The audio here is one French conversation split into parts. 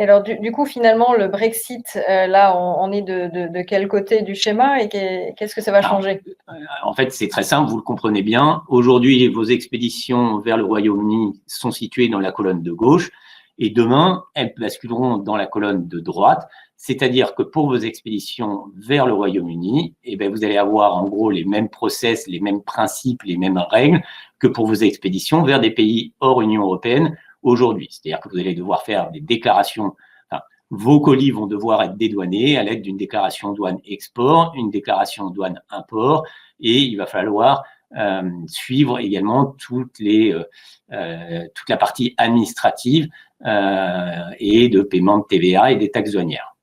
Et alors, du coup, finalement, le Brexit, là, on est de quel côté du schéma et qu'est-ce que ça va changer? En fait, c'est très simple, vous le comprenez bien. Aujourd'hui, vos expéditions vers le Royaume-Uni sont situées dans la colonne de gauche et demain, elles basculeront dans la colonne de droite. C'est-à-dire que pour vos expéditions vers le Royaume-Uni, eh bien, vous allez avoir en gros les mêmes process, les mêmes principes, les mêmes règles que pour vos expéditions vers des pays hors Union européenne aujourd'hui. C'est-à-dire que vous allez devoir faire des déclarations. Vos colis vont devoir être dédouanés à l'aide d'une déclaration douane export, une déclaration douane import, et il va falloir suivre également toute la partie administrative et de paiement de TVA et des taxes douanières.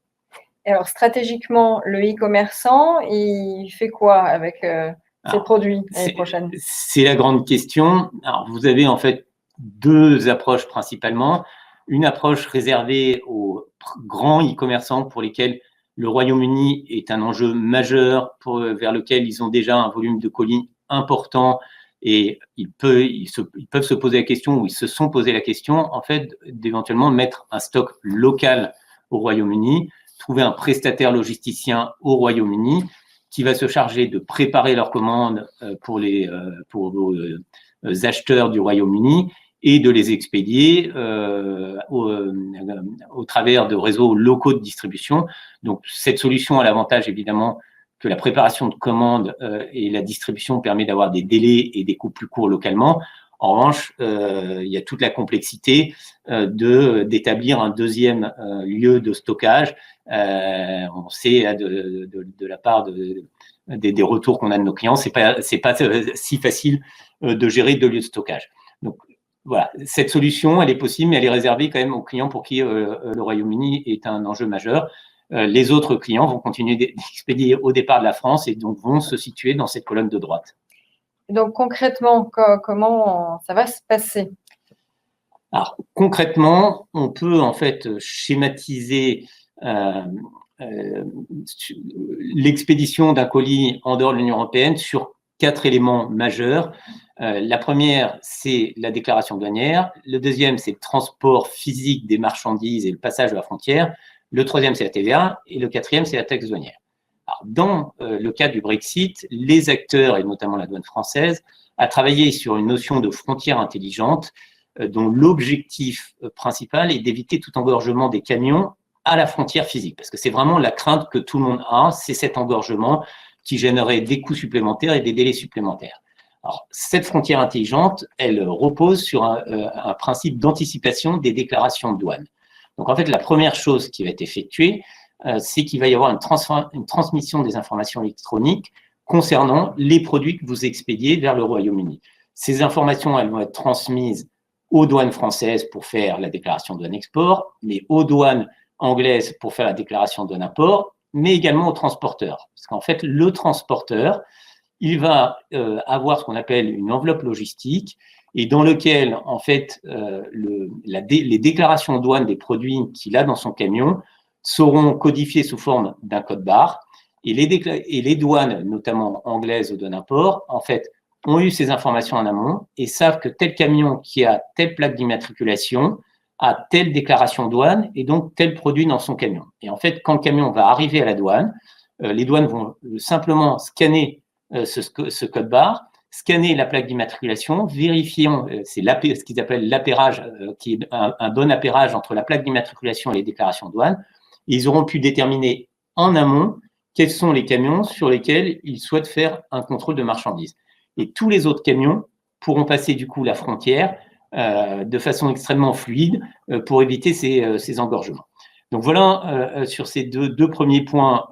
Alors, stratégiquement, le e-commerçant, il fait quoi avec ses produits l'année prochaine? C'est la grande question. Alors, vous avez en fait deux approches principalement. Une approche réservée aux grands e-commerçants pour lesquels le Royaume-Uni est un enjeu majeur, vers lequel ils ont déjà un volume de colis important et ils peuvent se poser la question, ou ils se sont posé la question, en fait, d'éventuellement mettre un stock local au Royaume-Uni, trouver un prestataire logisticien au Royaume-Uni qui va se charger de préparer leurs commandes pour vos acheteurs du Royaume-Uni et de les expédier au travers de réseaux locaux de distribution. Donc, cette solution a l'avantage, évidemment, que la préparation de commandes et la distribution permet d'avoir des délais et des coûts plus courts localement. En revanche, il y a toute la complexité d'établir un deuxième lieu de stockage. On sait de la part des retours qu'on a de nos clients, c'est pas si facile de gérer deux lieux de stockage. Donc, voilà, cette solution, elle est possible, mais elle est réservée quand même aux clients pour qui le Royaume-Uni est un enjeu majeur. Les autres clients vont continuer d'expédier au départ de la France et donc vont se situer dans cette colonne de droite. Donc, concrètement, comment ça va se passer? Alors, concrètement, on peut en fait schématiser l'expédition d'un colis en dehors de l'Union européenne sur 4 éléments majeurs. La première, c'est la déclaration douanière. Le deuxième, c'est le transport physique des marchandises et le passage de la frontière. Le troisième, c'est la TVA. Et le quatrième, c'est la taxe douanière. Alors, dans le cas du Brexit, les acteurs, et notamment la douane française, a travaillé sur une notion de frontière intelligente dont l'objectif principal est d'éviter tout engorgement des camions à la frontière physique. Parce que c'est vraiment la crainte que tout le monde a, c'est cet engorgement qui générerait des coûts supplémentaires et des délais supplémentaires. Alors, cette frontière intelligente, elle repose sur un principe d'anticipation des déclarations de douane. Donc, en fait, la première chose qui va être effectuée, c'est qu'il va y avoir une transmission des informations électroniques concernant les produits que vous expédiez vers le Royaume-Uni. Ces informations, elles vont être transmises aux douanes françaises pour faire la déclaration de douane export, mais aux douanes anglaises pour faire la déclaration de douane import, mais également aux transporteurs. Parce qu'en fait, le transporteur, il va avoir ce qu'on appelle une enveloppe logistique et dans lequel, en fait, les déclarations de douane des produits qu'il a dans son camion seront codifiées sous forme d'un code barre et les douanes, notamment anglaises ou douane import, en fait, ont eu ces informations en amont et savent que tel camion qui a telle plaque d'immatriculation a telle déclaration douane et donc tel produit dans son camion. Et en fait, quand le camion va arriver à la douane, les douanes vont simplement scanner ce code barre, scanner la plaque d'immatriculation, vérifiant, c'est ce qu'ils appellent l'appairage, qui est un bon appairage entre la plaque d'immatriculation et les déclarations douane. Et ils auront pu déterminer en amont quels sont les camions sur lesquels ils souhaitent faire un contrôle de marchandises. Et tous les autres camions pourront passer du coup la frontière de façon extrêmement fluide pour éviter ces engorgements. Donc voilà sur ces deux premiers points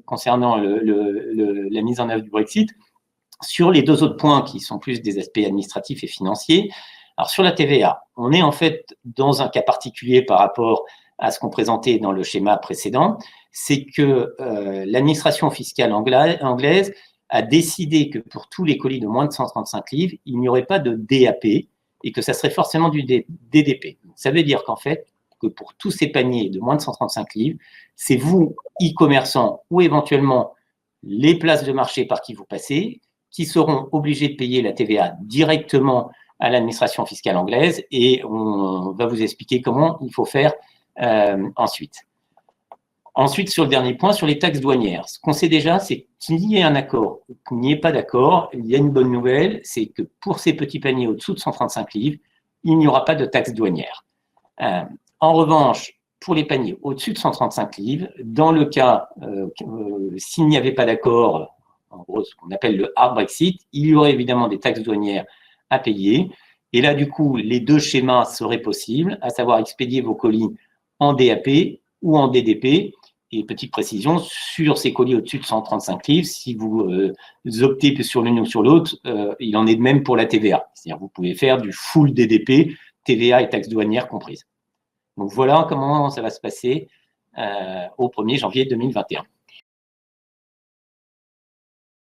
concernant la mise en œuvre du Brexit. Sur les deux autres points qui sont plus des aspects administratifs et financiers, alors sur la TVA, on est en fait dans un cas particulier par rapport à ce qu'on présentait dans le schéma précédent, c'est que l'administration fiscale anglaise a décidé que pour tous les colis de moins de 135 livres, il n'y aurait pas de DAP et que ça serait forcément du DDP. Ça veut dire qu'en fait, que pour tous ces paniers de moins de 135 livres, c'est vous, e-commerçants, ou éventuellement les places de marché par qui vous passez, qui seront obligés de payer la TVA directement à l'administration fiscale anglaise et on va vous expliquer comment il faut faire ensuite. Ensuite, sur le dernier point, sur les taxes douanières, ce qu'on sait déjà, c'est qu'il y ait un accord ou qu'il n'y ait pas d'accord. Il y a une bonne nouvelle, c'est que pour ces petits paniers au-dessous de 135 livres, il n'y aura pas de taxes douanières. En revanche, pour les paniers au-dessus de 135 livres, dans le cas, s'il n'y avait pas d'accord, en gros, ce qu'on appelle le hard Brexit, il y aurait évidemment des taxes douanières à payer. Et là, du coup, les deux schémas seraient possibles, à savoir expédier vos colis en DAP ou en DDP. Et petite précision, sur ces colis au-dessus de 135 livres, si vous optez sur l'une ou sur l'autre, il en est de même pour la TVA. C'est-à-dire vous pouvez faire du full DDP, TVA et taxes douanières comprises. Donc voilà comment ça va se passer au 1er janvier 2021.